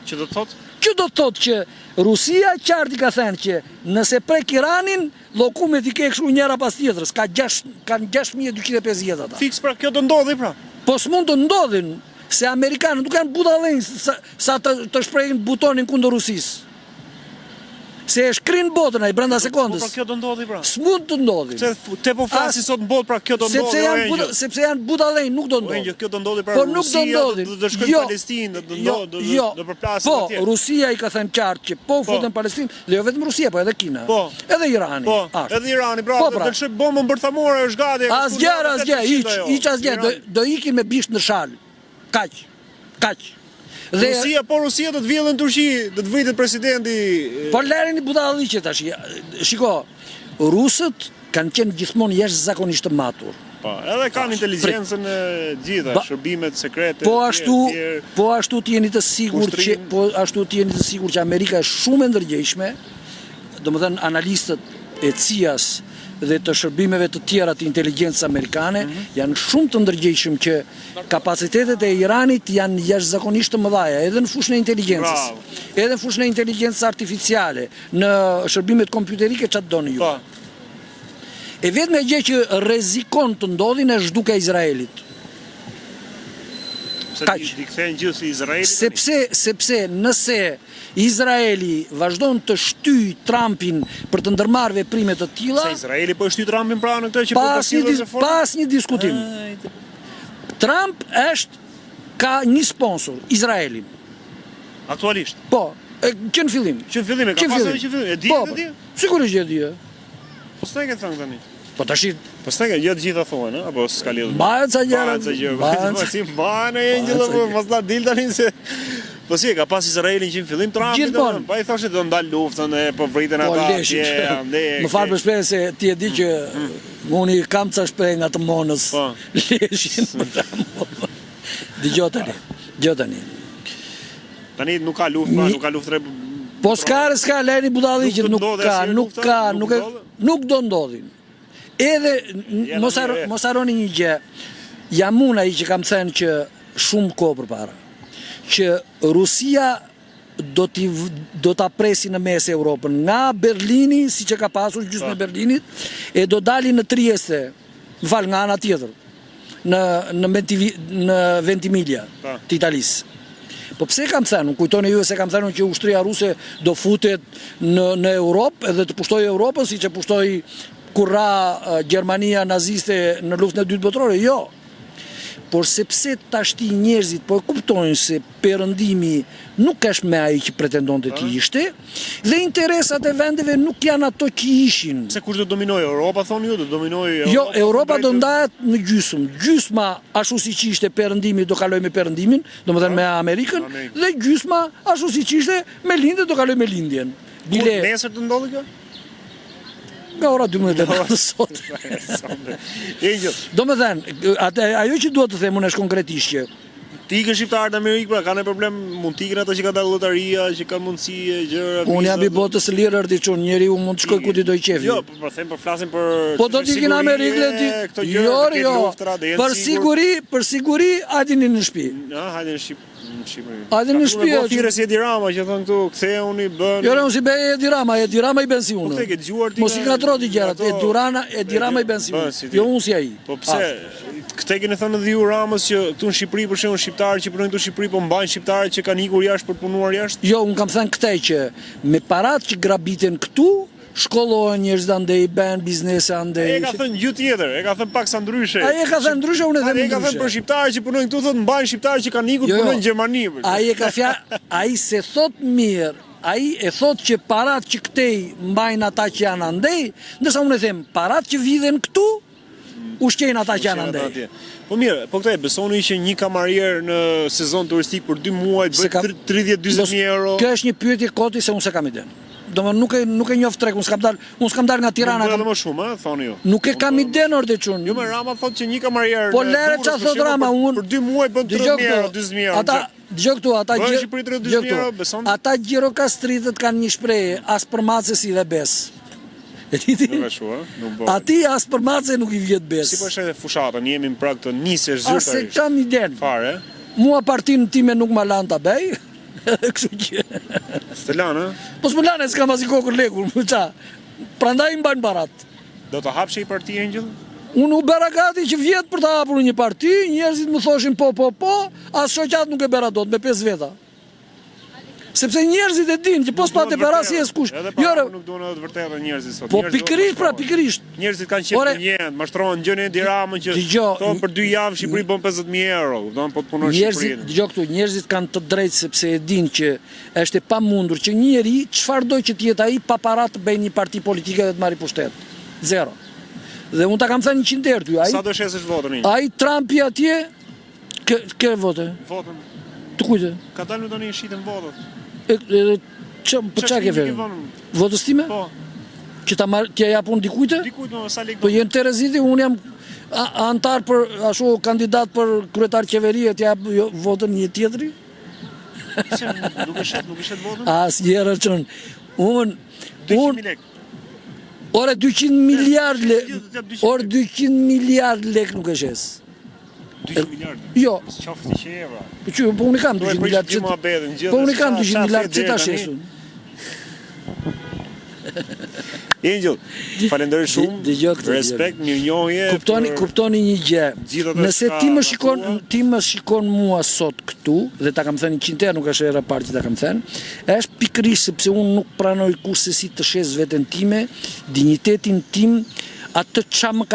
Që do të thotë? Që do të thotë që Rusia qartë i ka thënë që nëse prek Iranin, llokumet i ke kështu njëra pas tjetrës, kanë 6250 ata. Fiks pra, kjo do ndodhi pra. Po s'mund të ndodhin. Se Amerikanët nuk kanë budallënj sa të shprehin butonin kundër Rusisë. Se e shkrin botën ai brenda sekondës. Po pra kjo do ndodhi pra. S'mund të ndodhi. Se te po flasi sot në botë pra kjo do ndodhi. Sepse janë budallënj, nuk do ndodhi. Kjo do ndodhi pra. Po nuk do ndodhi. Do shkojnë në Palestinë, do përplasin atje. Po, Rusia i ka thënë qartë që po futen në Palestinë, dhe jo vetëm Rusia, po edhe Kina. Po. Edhe Irani. Po, edhe Irani, pra, do të lëshoj bombën bërthamore është gati. Asgjë, do ikin me bisht në shal. Kaq. Rusia do të vjellën Turqi, do të vëjtet presidenti. Po lërini budalliqe tash. Shiko, rusët kanë qenë gjithmonë jashtëzakonisht të matur. Po, edhe kanë inteligjencën e gjitha, shërbimet sekrete. Po ashtu të jeni të sigurt që Amerika është shumë e ndërgjegjshme. Domethënë analistët e CIA-s dhe të shërbimeve të tjera të inteligjencës amerikane janë shumë të ndërgjegjshëm që kapacitetet e Iranit janë jashtëzakonisht të mëdha, edhe në fushën e inteligjencës, edhe në fushën e inteligjencës artificiale, në shërbimet kompjuterike çfarë doni ju. E vetme gjë që rrezikon të ndodhin është zhduka e Izraelit. Sepse nëse Izraeli vazhdon të shtyj Trumpin për të ndërmarrë veprime të tilla, se Izraeli po e shtyj Trumpin pra në këtë që po përcjellet reforma. Pas një diskutim. Trump ka një sponsor, Izraelin. Aktualisht. Po, që në fillim. Që në fillim, ka pasur që fillim. E di, e di. Sigurisht e di. Po s'e ke thënë tani. Po tash, po s'e ke, jo të gjitha thonë, apo s'ka lidhje. Mbahet sa gjëra. Mbahet Angela, mos na dil tani se po si ka pas Izraelin që në fillim Trump, pa i thashë do ndal luftën e po vritën ata atje, më fal për shpresë se ti e di që unë kam ca shpreh nga të monës. Leshin. Dëgjoj tani. Tani nuk ka luftë, po s'ka leni budalliqet, nuk do ndodhin. Edhe mos harroni një gjë, jam unë ai që kam thënë që shumë kohë përpara, që Rusia do ta presi në mes Europën nga Berlini, siç e ka pasur gjysmë e Berlinit, e do dali në Trieste, nga ana tjetër, në Ventimiglia të Italisë. Po pse kam thënë, unë kujtoni ju se kam thënë që ushtria ruse do futet në Europë edhe të pushtojë Europën, siç e pushtoi kur ra Gjermania naziste në luftën e dytë botërore, jo. Por sepse tashti njerëzit po e kuptojnë se perëndimi nuk është me ai që pretendonte të ishte, dhe interesat e vendeve nuk janë ato që ishin. Se kush do dominojë? Europa thonë ju, do dominojë? Jo, Europa do ndahet në gjysmë. Gjysma ashtu siç ishte perëndimi do kaloj me perëndimin, domethënë me Amerikën, dhe gjysma ashtu siç ishte me lindjen do kaloj me lindjen. Kur nesër të ndodhi kjo? Nga ora 12 sot. Domethënë, ajo që duhet të them unë është konkretisht që ti ke shqiptarët në Amerikë, pra kanë problem, mund t'ikin ata që ka dalë lotaria, që kanë mundësi gjëra. Unë jam i botës së lirë ardiçun, njeriu mund të shkojë ku ti do i qefi. Jo, po them, po flasim për po do t'ikin në Amerikë, jo. Për siguri, hajini në shtëpi. Hajini në shtëpi. në Shqipëri. Hajde në shtëpi. Po thirrë si Edi Rama që thon këtu, ktheuni bën. Jo, unë si bëj Edi Rama i bën si Po unë. këtë ke dëgjuar ti? Mos i ngatroti gjërat, Edi Rama i bën si unë. Jo unë si ai. Po pse? Këtë keni thënë edhe ju Ramës që këtu në Shqipëri për shembull shqiptarë që punojnë këtu në Shqipëri po mbajnë shqiptarët që kanë ikur jashtë për punuar jashtë? Jo, unë kam thënë këtë që me parat që grabiten këtu, shkollohen njerëz andej, bën biznese andej. E ka thënë gjë tjetër, e ka thënë paksa ndryshe. Ai e ka thënë ndryshe, unë e them ndryshe. Ai ka thënë për shqiptarët që punojnë këtu thotë mbajnë shqiptarë që kanë ikur punojnë në Gjermani. Ai e ka ai se thot mirë, ai e thot që parat që këtej mbajnë ata që janë andej, ndërsa unë e them parat që vidhen këtu ushqejnë ata që janë andej. Po mirë, po këtë besoni që një kamarier në sezon turistik për 2 muaj bëhet 30-40 mijë euro. Kjo është një pyetje koti se unë se kam iden. Domethënë nuk e njoh treg, unë s'kam dal nga Tirana. Edhe më shumë, thoni ju. Nuk e kam iden orë çun. Jo, më Rama thotë që një kamarier po lere çfarë thot Rama unë për 2 muaj bën 30 mijë euro, 40 mijë euro. Ata dëgjoj këtu, ata gjirokastritët kanë një shprehje, as për mace si dhe bes. E ti? Nuk është ua, nuk bëhet. Ati as për mace nuk i vjet bes. Si po është edhe fushata, ne jemi në prag të nisjes zyrtarisht. As se kam iden. Fare. Mua partinë time nuk ma lan ta bëj. Kështu që. Stelan, ë? Po s'më lanë, s'kam as i kokën lekur, më qa. Prandaj i mbajnë barat. Do të hapshe i parti Angel? Unë u bera gati që vjetë për të hapur një parti, njerëzit më thoshin po, as shoqat nuk e bera dot me 5 veta. Sepse njerëzit e dinë që pos pa të bera si e s'kush. Edhe para nuk duan edhe të vërtetë njerëzit sot. Po pikërisht. Njerëzit kanë qenë të njëjtë, mashtrohen gjën e Edi Ramën që thon për 2 javë Shqipëri bën 50.000 euro, domthon po të punon në Shqipëri. Dgjoj këtu, njerëzit kanë të drejtë sepse e dinë që është e pamundur që një njeri çfarë do që të jetë ai pa para të bëjë një parti politike dhe të marrë pushtet. Zero. Dhe unë ta kam thënë 100 herë ty, ai. Sa do shesësh votën? Ai Trumpi atje kë vote? Votën. Të kujtë? Ka dalë tani shitën votët. Çka ke vënë? Votës time? Po. Që t'ja japun dikujtë? Dikujt sa lekë. Po jenë Tereziti, unë jam antar për ashtu kandidat për kryetar qeverie, t'ja votën një tjetri? Nuk e shet votën? Asnjëherë çon. Unë 200.000 lekë. Ore 200 miliard lekë. Ore 200 miliard lekë nuk e shes. 200 miliard? Jo. Qoftë që evra. Po unë kam 200 miliard. Po unë kam 200 miliard që ta shesun. Angel, falenderoj shumë. Respekt, mirënjohje. Kuptoni një gjë. Nëse ti më shikon mua sot këtu dhe ta kam thënë 100 herë, nuk është era e parë që ta kam thënë, është pikërisht sepse unë nuk pranoj kurrësi të shes veten time, dinjitetin tim, atë çam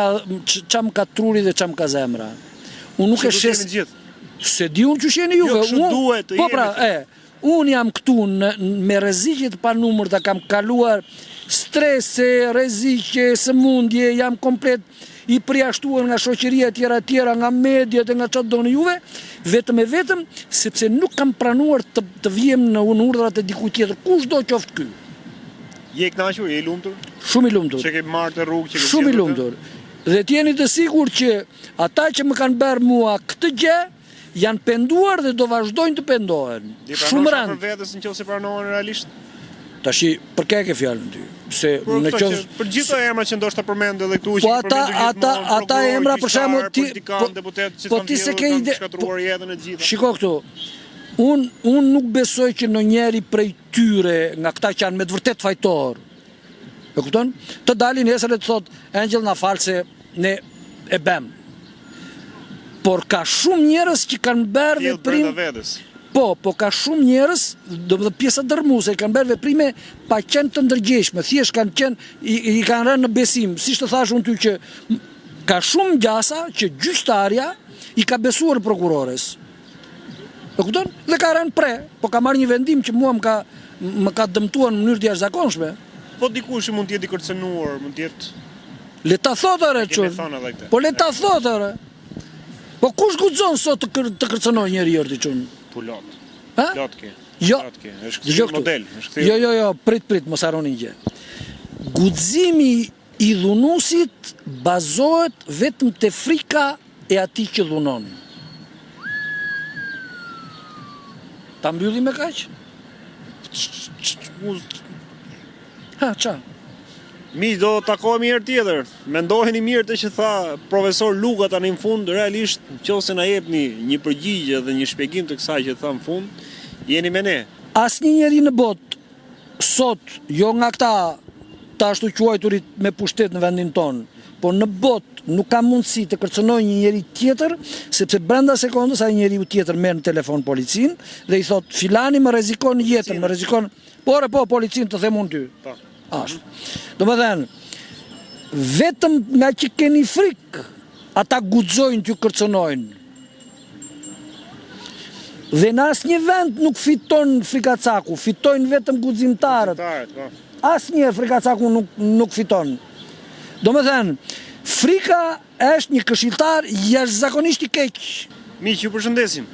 ka truri dhe çam ka zemra. Unë nuk e shes. Se di unë që jeni juve. Po pra, unë jam këtu me rreziqe të panumërta, kam kaluar strese, rreziqe, sëmundje, jam komplet i përjashtuar nga shoqëria e tjera, nga mediat e nga çfarë doni juve, vetëm sepse nuk kam pranuar të vjem në urdhrat e dikujt tjetër, kushdo qoftë ky. Je i kënaqur, je i lumtur? Shumë i lumtur. Që ke marrë të rrugë, që ke shumë i lumtur. Dhe t'jeni të sigurt që ata që më kanë bërë mua këtë gjë janë penduar dhe do vazhdojnë të pendohen. Shumë rënd. Për vetës nëse pranohen realisht. Tashi për kë ke fjalën ty? Se në qoftë për gjithë emrat që ndoshta përmend edhe këtu që ata emra për shembull ti po ti se ke ide shkatruar jetën e gjithë. Shiko këtu. Unë nuk besoj që ndonjëri prej tyre nga këta që janë me të vërtet fajtor. E kupton? Të dalin nesër e të thot Angel na fal se ne e bëm. Por ka shumë njerëz që kanë bërë veprime. Po ka shumë njerëz, domethënë pjesa dërmuese, kanë bërë veprime pa qenë të ndërgjegjshme, thjesht kanë qenë i kanë rënë në besim, siç të thash unë ty që ka shumë gjasa që gjyqtarja i ka besuar prokurores. E kupton? Dhe ka rënë pre, po ka marrë një vendim që mua më ka dëmtuar në mënyrë të jashtëzakonshme. Po dikush mund të jetë i kërcënuar, mund të jetë. Le ta thotë ore çun. Po le ta thotë ore. Po kush guxon sot të kërcënojë njeriu ti çun? Pulot. Ha? Lot ke. Jo. Është kthyer model, është kthyer. Jo, prit, mos harroni gjë. Guximi i dhunuesit bazohet vetëm te frika e atij që dhunon. Ta mbyllim me kaq? Ha, qa? Mi, do takohemi herë tjetër. Mendoheni mirë të që tha profesor Luka tani në fund, realisht nëse na jepni një përgjigje dhe një shpjegim të kësaj që tha në fund, jeni me ne. Asnjë njeri në botë sot, jo nga këta të ashtu quajturit me pushtet në vendin tonë, po në botë nuk ka mundësi të kërcënoj një njeri tjetër, sepse brenda sekondës ai njeriu tjetër merr në telefon policin dhe i thot filani më rrezikon jetën, më rrezikon, po policin të them unë ty. Ashtu. Domethënë, vetëm nga që keni frikë, ata guxojnë t'ju kërcënojnë. Dhe në asnjë vend nuk fiton frikacaku, fitojnë vetëm guximtarët. Asnjëherë frikacaku nuk fiton. Domethënë, frika është një këshilltar jashtëzakonisht i keq. Miq, ju përshëndesim.